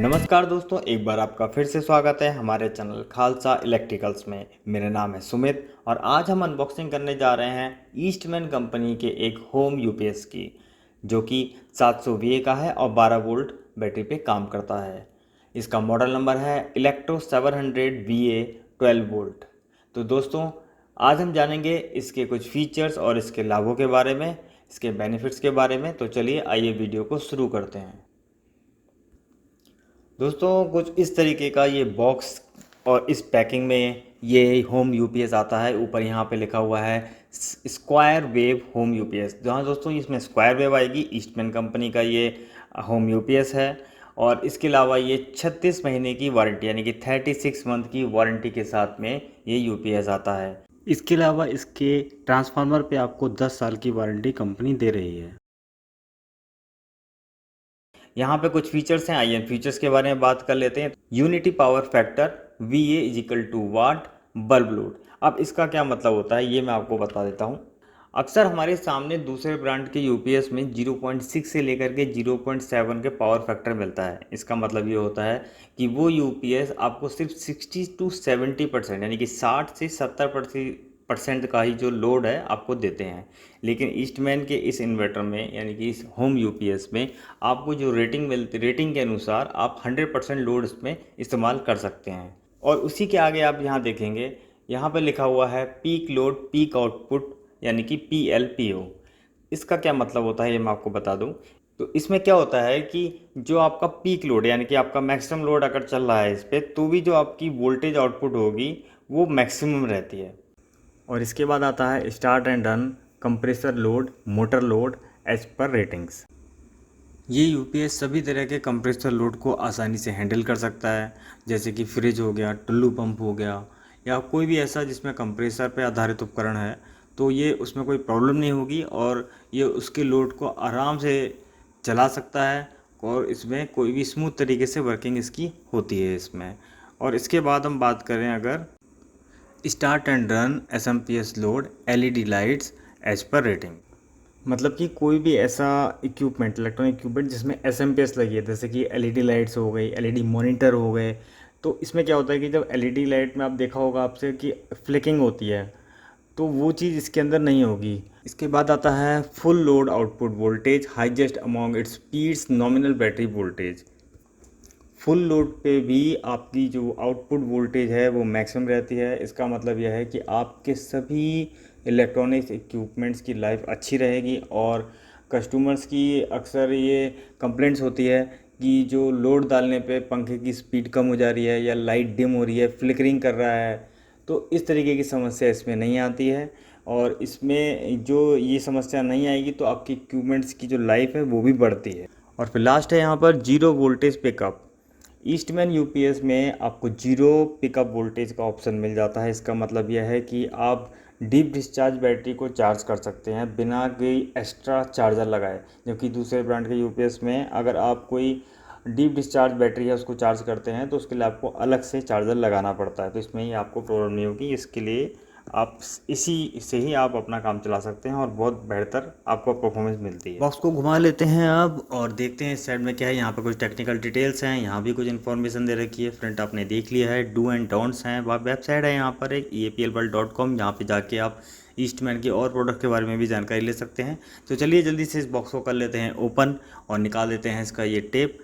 नमस्कार दोस्तों, एक बार आपका फिर से स्वागत है हमारे चैनल खालसा इलेक्ट्रिकल्स में। मेरा नाम है सुमित और आज हम अनबॉक्सिंग करने जा रहे हैं ईस्टमैन कंपनी के एक होम यूपीएस की, जो कि 700 वीए का है और 12 वोल्ट बैटरी पे काम करता है। इसका मॉडल नंबर है इलेक्ट्रो 700 वीए 12 वोल्ट। तो दोस्तों, आज हम जानेंगे इसके कुछ फीचर्स और इसके लाभों के बारे में, इसके बेनिफिट्स के बारे में। तो चलिए आइए वीडियो को शुरू करते हैं। दोस्तों, कुछ इस तरीके का ये बॉक्स और इस पैकिंग में ये होम यूपीएस आता है। ऊपर यहाँ पे लिखा हुआ है स्क्वायर वेव होम यूपीएस। जहाँ दोस्तों इसमें स्क्वायर वेव आएगी, ईस्टमैन कंपनी का ये होम यूपीएस है। और इसके अलावा ये 36 महीने की वारंटी यानी कि 36 मंथ की वारंटी के साथ में ये यूपीएस आता है। इसके अलावा इसके ट्रांसफार्मर पे आपको 10 साल की वारंटी कंपनी दे रही है। यहाँ पे कुछ फीचर्स हैं, आइए फीचर्स के बारे में बात कर लेते हैं। Unity power factor VA equal to watt bulb load. अब इसका क्या मतलब होता है ये मैं आपको बता देता हूँ। अक्सर हमारे सामने दूसरे ब्रांड के यूपीएस में 0.6 से लेकर के 0.7 के पावर फैक्टर मिलता है। इसका मतलब ये होता है कि वो यूपीएस आपको सिर्फ 60 to 70% यानी कि 60 से 70% का ही जो लोड है आपको देते हैं। लेकिन ईस्टमैन के इस इन्वर्टर में यानी कि इस होम यूपीएस में आपको जो रेटिंग मिलती, रेटिंग के अनुसार आप 100% लोड इसमें इस्तेमाल कर सकते हैं। और उसी के आगे आप यहाँ देखेंगे, यहाँ पर लिखा हुआ है पीक लोड पीक आउटपुट यानी कि PLPO। इसका क्या मतलब होता है ये मैं आपको बता दूं। तो इसमें क्या होता है कि जो आपका पीक लोड यानी कि आपका मैक्सिमम लोड अगर चल रहा है इस पर, तो भी जो आपकी वोल्टेज आउटपुट होगी वो मैक्सिमम रहती है। और इसके बाद आता है start and run compressor load motor load as per ratings. ये यूपीएस सभी तरह के कंप्रेसर लोड को आसानी से हैंडल कर सकता है, जैसे कि फ्रिज हो गया, टुल्लू पंप हो गया, या कोई भी ऐसा जिसमें कंप्रेसर पर आधारित उपकरण है। तो ये उसमें कोई प्रॉब्लम नहीं होगी और ये उसके लोड को आराम से चला सकता है और इसमें कोई भी स्मूथ तरीके से वर्किंग इसकी होती है इसमें। और इसके बाद हम बात करें अगर start and run SMPS load LED lights as per rating. मतलब कि कोई भी ऐसा इक्विपमेंट, इलेक्ट्रॉनिक इक्विपमेंट जिसमें SMPS लगी है, जैसे कि LED लाइट्स हो गई, LED मॉनिटर हो गए। तो इसमें क्या होता है कि जब LED लाइट में आप देखा होगा आपसे कि फ्लिकिंग होती है, तो वो चीज़ इसके अंदर नहीं होगी। इसके बाद आता है full load output voltage highest among it's speeds nominal battery voltage. Full load पे भी आपकी जो आउटपुट वोल्टेज है वो मैक्सिमम रहती है। इसका मतलब यह है कि आपके सभी इलेक्ट्रॉनिक्स इक्विपमेंट्स की लाइफ अच्छी रहेगी। और कस्टमर्स की अक्सर ये कंप्लेंट्स होती है कि जो लोड डालने पे पंखे की स्पीड कम हो जा रही है या लाइट डिम हो रही है, फ्लिकरिंग कर रहा है। तो इस तरीके की समस्या इसमें नहीं आती है। और इसमें जो ये समस्या नहीं आएगी तो आपकी इक्विपमेंट्स की जो लाइफ है वो भी बढ़ती है। और फिर लास्ट है यहाँ पर zero voltage pickup. Eastman UPS में आपको जीरो पिकअप वोल्टेज का ऑप्शन मिल जाता है। इसका मतलब यह है कि आप डीप डिस्चार्ज बैटरी को चार्ज कर सकते हैं बिना कोई एक्स्ट्रा चार्जर लगाए। जबकि दूसरे ब्रांड के यूपीएस में अगर आप कोई डीप डिस्चार्ज बैटरी है उसको चार्ज करते हैं तो उसके लिए आपको अलग से चार्जर लगाना पड़ता है। तो इसमें ही आपको प्रॉब्लम नहीं होगी। इसके लिए आप इसी से ही आप अपना काम चला सकते हैं और बहुत बेहतर आपको परफॉर्मेंस मिलती है। बॉक्स को घुमा लेते हैं अब और देखते हैं इस साइड में क्या है। यहाँ पर कुछ टेक्निकल डिटेल्स हैं, यहाँ भी कुछ इन्फॉर्मेशन दे रखी है। फ्रंट आपने देख लिया है, डू एंड डोंट्स हैं। वेबसाइट है यहाँ पर एक eaplworld.com, यहाँ पे जाके आप ईस्टमैन के और प्रोडक्ट के बारे में भी जानकारी ले सकते हैं। तो चलिए जल्दी से इस बॉक्स को कर लेते हैं ओपन और निकाल देते हैं इसका ये टेप।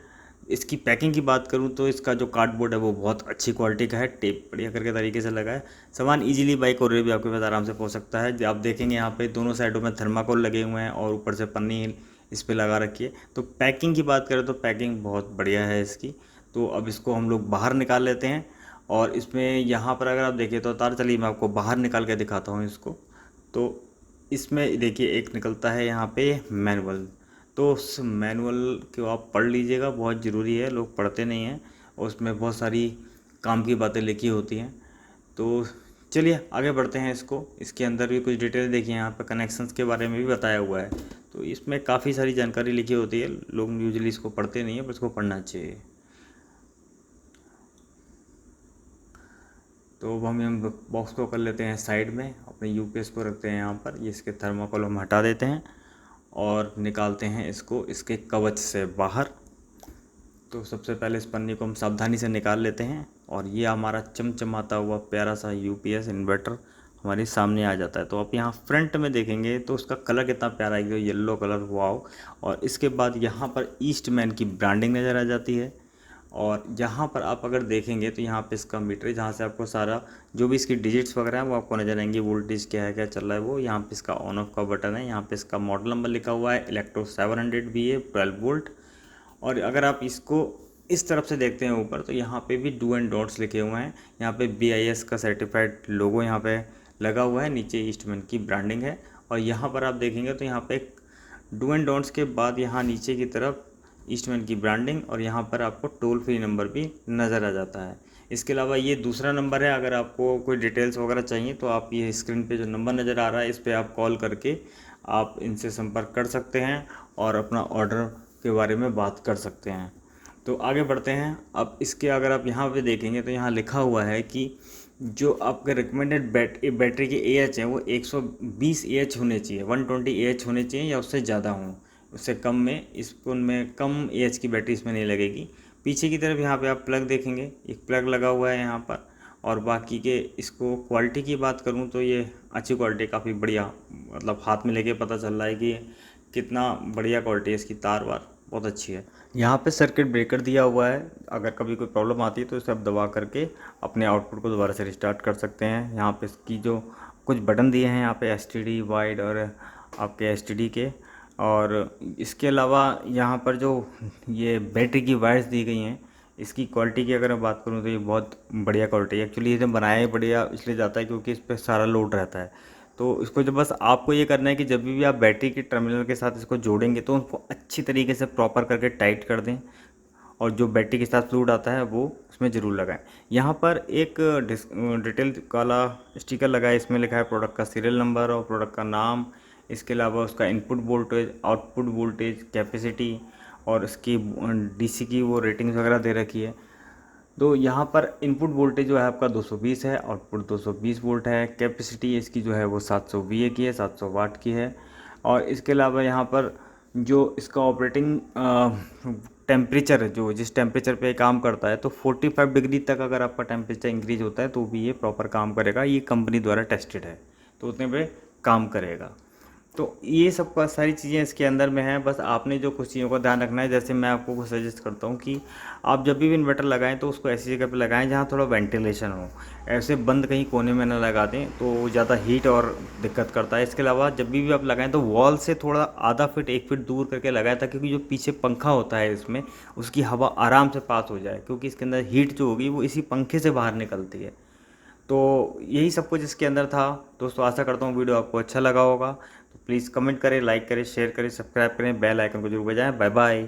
इसकी पैकिंग की बात करूं तो इसका जो कार्डबोर्ड है वो बहुत अच्छी क्वालिटी का है, टेप बढ़िया करके तरीके से लगा है। सामान इजीली बाई कोरियर भी आपके पास आराम से पहुंच सकता है। आप देखेंगे यहाँ पे दोनों साइडों में थर्माकोल लगे हुए हैं और ऊपर से पन्नी इस पर लगा रखी है। तो पैकिंग की बात करें तो पैकिंग बहुत बढ़िया है इसकी। तो अब इसको हम लोग बाहर निकाल लेते हैं। और इसमें यहाँ पर अगर आप देखें तो तार, चलिए मैं आपको बाहर निकाल के दिखाता हूँ इसको। तो इसमें देखिए एक निकलता है यहाँ पे मैनुअल। तो उस मैनुअल को आप पढ़ लीजिएगा, बहुत ज़रूरी है, लोग पढ़ते नहीं हैं। और उसमें बहुत सारी काम की बातें लिखी होती हैं। तो चलिए आगे बढ़ते हैं इसको। इसके अंदर भी कुछ डिटेल देखिए, यहाँ पर कनेक्शंस के बारे में भी बताया हुआ है। तो इसमें काफ़ी सारी जानकारी लिखी होती है, लोग यूजुअली इसको पढ़ते नहीं हैं, पर इसको पढ़ना चाहिए। तो अब हम बॉक्स को कर लेते हैं साइड में, अपने यूपीएस को रखते हैं यहाँ पर। ये इसके थर्माकोल हम हटा देते हैं और निकालते हैं इसको इसके कवच से बाहर। तो सबसे पहले इस पन्नी को हम सावधानी से निकाल लेते हैं और ये हमारा चमचमाता हुआ प्यारा सा यूपीएस इन्वर्टर हमारे सामने आ जाता है। तो आप यहाँ फ्रंट में देखेंगे तो उसका कलर कितना प्यारा है, येलो कलर, वाओ। और इसके बाद यहाँ पर ईस्टमैन की ब्रांडिंग नज़र आ जाती है। और यहाँ पर आप अगर देखेंगे तो यहाँ पे इसका मीटर है, जहाँ से आपको सारा जो भी इसकी डिजिट्स वगैरह है वो आपको नजर आएंगे, वोल्टेज क्या है, क्या चल रहा है वो। यहाँ पे इसका ऑन ऑफ का बटन है, यहाँ पे इसका मॉडल नंबर लिखा हुआ है, इलेक्ट्रो 700 VA 12 वोल्ट। और अगर आप इसको इस तरफ से देखते हैं ऊपर, तो यहाँ पे भी डू एंड डॉट्स लिखे हुए हैं। यहाँ पे BIS का सर्टिफाइड लोगो यहाँ पे लगा हुआ है, नीचे ईस्टमैन की ब्रांडिंग है। और यहाँ पर आप देखेंगे तो यहाँ पे डू एंड डॉट्स के बाद यहाँ नीचे की तरफ ईस्टमैन की ब्रांडिंग, और यहाँ पर आपको टोल फ्री नंबर भी नज़र आ जाता है। इसके अलावा ये दूसरा नंबर है, अगर आपको कोई डिटेल्स वगैरह चाहिए तो आप ये स्क्रीन पे जो नंबर नज़र आ रहा है इस पर आप कॉल करके आप इनसे संपर्क कर सकते हैं और अपना ऑर्डर के बारे में बात कर सकते हैं। तो आगे बढ़ते हैं। अब इसके अगर आप यहाँ पे देखेंगे तो यहाँ लिखा हुआ है कि जो आपके रिकमेंडेड बैटरी के AH हैं वो 120 AH होने चाहिए, 120 AH होने चाहिए या उससे ज़्यादा हों। उससे कम में उनमें कम AH की बैटरी इसमें नहीं लगेगी। पीछे की तरफ यहाँ पे आप प्लग देखेंगे, एक प्लग लगा हुआ है यहाँ पर। और बाकी के इसको क्वालिटी की बात करूँ तो ये अच्छी क्वालिटी, काफ़ी बढ़िया, मतलब हाथ में लेके पता चल रहा है कि कितना बढ़िया क्वालिटी है इसकी, तार वार बहुत अच्छी है। यहाँ पे सर्किट ब्रेकर दिया हुआ है, अगर कभी कोई प्रॉब्लम आती है तो इसे आप दबा करके अपने आउटपुट को दोबारा से रिस्टार्ट कर सकते हैं। यहाँ पे इसकी जो कुछ बटन दिए हैं यहाँ पे STD वाइड और आपके STD के। और इसके अलावा यहाँ पर जो ये बैटरी की वायर्स दी गई हैं, इसकी क्वालिटी की अगर मैं बात करूँ तो ये बहुत बढ़िया क्वालिटी है। एक्चुअली इसे बनाया ही बढ़िया इसलिए जाता है क्योंकि इस पर सारा लोड रहता है। तो इसको जब बस आपको ये करना है कि जब भी आप बैटरी के टर्मिनल के साथ इसको जोड़ेंगे तो उसको अच्छी तरीके से प्रॉपर करके टाइट कर दें, और जो बैटरी के साथ फ्लूइड आता है वो उसमें ज़रूर लगाएं। यहाँ पर एक डिटेल वाला स्टिकर लगा है, इसमें लिखा है प्रोडक्ट का सीरियल नंबर और प्रोडक्ट का नाम। इसके अलावा उसका input voltage, output voltage, capacity और इसकी DC की वो रेटिंग्स वगैरह दे रखी है। तो यहाँ पर इनपुट वोल्टेज जो है आपका 220 है, आउटपुट 220 वोल्ट है। कैपेसिटी इसकी जो है वो 700 VA की है, 700 वाट की है। और इसके अलावा यहाँ पर जो इसका ऑपरेटिंग टेम्परेचर, जो जिस टेम्परेचर पे काम करता है, तो 45 डिग्री तक अगर आपका टेम्परेचर इंक्रीज होता है तो भी ये प्रॉपर काम करेगा। ये कंपनी द्वारा टेस्टेड है, तो उतने पे काम करेगा। तो ये सब का सारी चीज़ें इसके अंदर में हैं। बस आपने जो कुछ चीज़ों का ध्यान रखना है, जैसे मैं आपको सजेस्ट करता हूँ कि आप जब भी इन्वर्टर लगाएं तो उसको ऐसी जगह पे लगाएं जहाँ थोड़ा वेंटिलेशन हो। ऐसे बंद कहीं कोने में ना लगा दें तो ज़्यादा हीट और दिक्कत करता है। इसके अलावा जब भी आप लगाएं तो वॉल से थोड़ा आधा फीट 1 फीट दूर करके लगाएं, ताकि जो पीछे पंखा होता है इसमें उसकी हवा आराम से पास हो जाए, क्योंकि इसके अंदर हीट जो होगी वो इसी पंखे से बाहर निकलती है। तो यही सब कुछ इसके अंदर था। दोस्तों आशा करता हूँ वीडियो आपको अच्छा लगा होगा। तो प्लीज़ कमेंट करें, लाइक करें, शेयर करें, सब्सक्राइब करें, बेल आइकन को जरूर बजाएं। Bye bye.